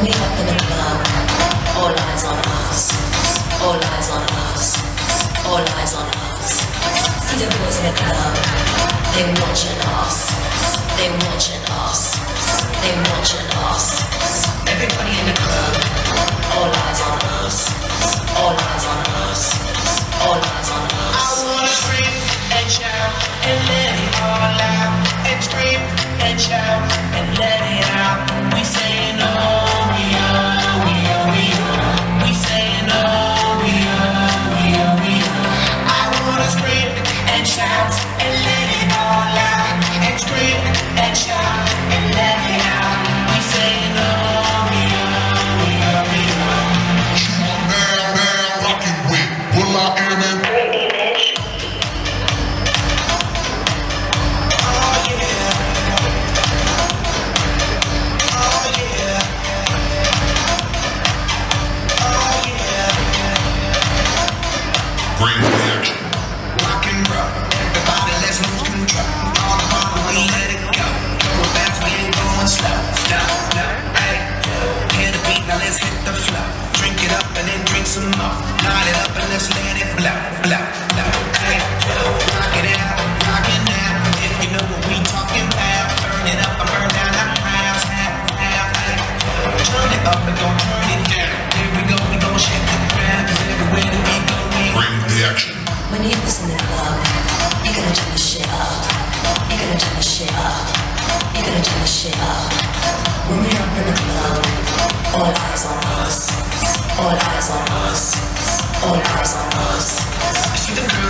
we up in the club, all eyes on us, all eyes on us, all eyes on us. See the boys in the club, they watching us, they watching us, they watching us. Everybody in the club, all eyes on us, all eyes on us, all eyes on us. I wanna scream and shout and let it all out, and scream and shout and let it out. We saying oh, we oh, we oh, we oh. We saying oh, we oh, we oh, we oh. I wanna scream and shout and let it all out, and scream and shout and let it out. We saying oh, we oh, we oh, we oh. She want now, rockin' with Will I Am and Britney, bitch. Oh yeah. Oh yeah. Oh yeah. Bring reaction. Rock and roll. Everybody let's lose control. All the bottom, we let it go. Going fast, we ain't going slow. No, no, hey. Hear the beat, now let's hit the flow. Drink it up and then drink some more. Light it up and let's let it blow, blow, blow. Hey, rock it out, rock it now. If you know what we talking about, burn it up and burn down the house, hey. Turn it up and don't turn it down. Here we go, we gon' shake the ground. 'Cause everywhere that we go, we Bring the action. When you listen in the club, you're gonna turn the shit up. You're gonna turn the shit up. You're gonna turn the shit up. When we're up in the club, all eyes on us. All eyes on us. All eyes on us. see the girl.